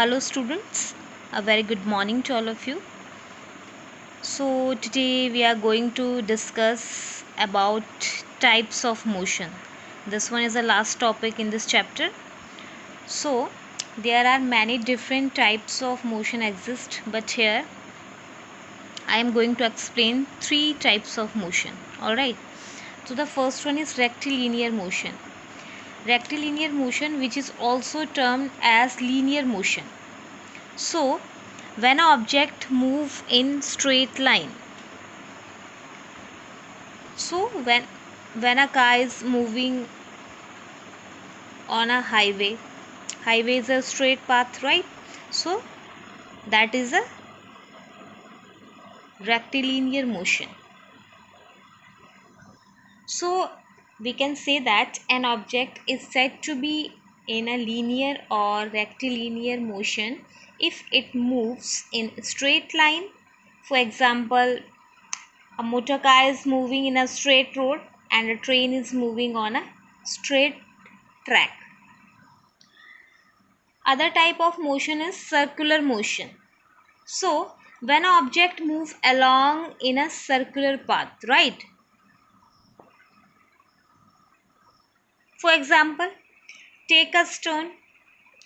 Hello students, a very good morning to all of you. So today we are going to discuss about types of motion. This one is the last topic in this chapter. So there are many different types of motion exist, but here I am going to explain three types of motion. Alright. So the first one is rectilinear motion. Rectilinear motion, which is also termed as linear motion. So when an object move in straight line, so when a car is moving on a highway is a straight path, right? So that is a rectilinear motion. So we can say that an object is said to be in a linear or rectilinear motion if it moves in a straight line. For example, a motor car is moving in a straight road and a train is moving on a straight track. Other type of motion is circular motion. So when an object moves along in a circular path, right? For example, take a stone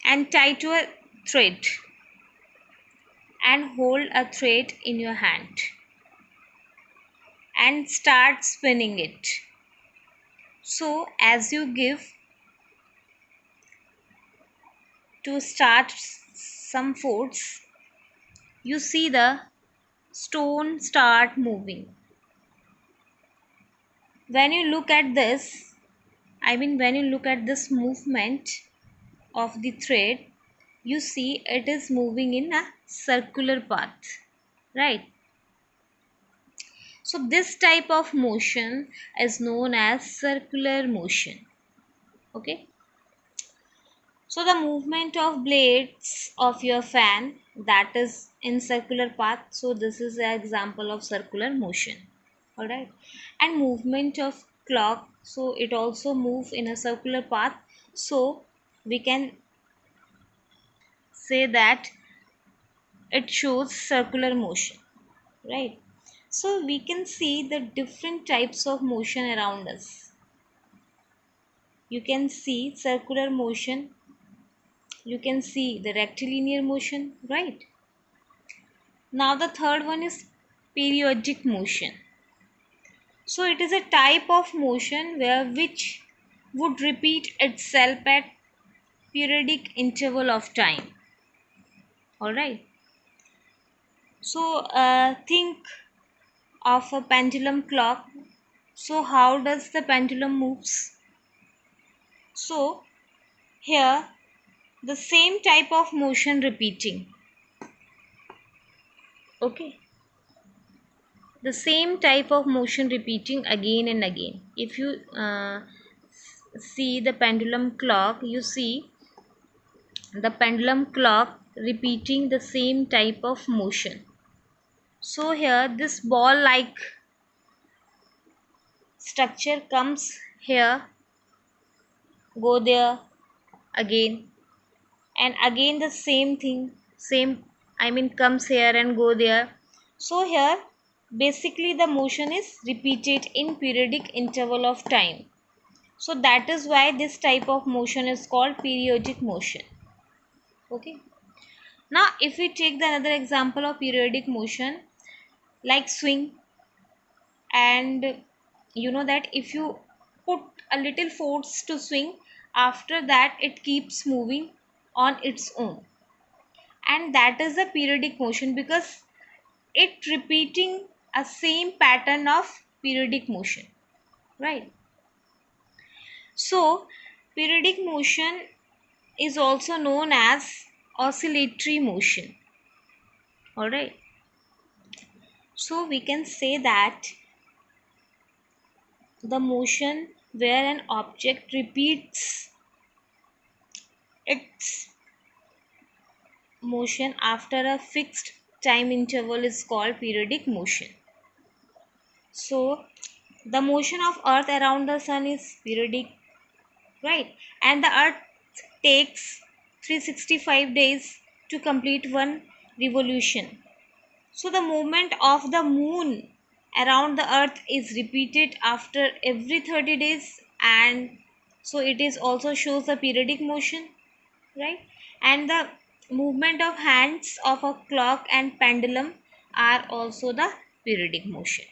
and tie to a thread and hold a thread in your hand and start spinning it. So as you give to start some force, you see the stone start moving. When you look at this, when you look at this movement of the thread, you see it is moving in a circular path, right? So this type of motion is known as circular motion. Okay. So the movement of blades of your fan, that is in circular path. So this is an example of circular motion. All right. And movement of clock, so it also move in a circular path. So we can say that it shows circular motion, right? So we can see the different types of motion around us. You can see circular motion, you can see the rectilinear motion, right? Now the third one is periodic motion. So it is a type of motion where which would repeat itself at periodic interval of time. All right. So think of a pendulum clock. So how does the pendulum moves? So here the same type of motion repeating. Okay. The same type of motion repeating again and again. If you see the pendulum clock, you see the pendulum clock repeating the same type of motion. So here this ball like structure comes here, go there, again, and again the same thing, comes here and go there. So here basically the motion is repeated in periodic interval of time. So that is why this type of motion is called periodic motion. Okay. Now if we take the another example of periodic motion like swing, and you know that if you put a little force to swing, after that it keeps moving on its own, and that is a periodic motion because it repeating a same pattern of periodic motion, right? So periodic motion is also known as oscillatory motion. All right. So we can say that the motion where an object repeats its motion after a fixed time interval is called periodic motion. So the motion of earth around the sun is periodic, right? And the earth takes 365 days to complete one revolution. So the movement of the moon around the earth is repeated after every 30 days, and so it is also shows the periodic motion, right? And the movement of hands of a clock and pendulum are also the periodic motion.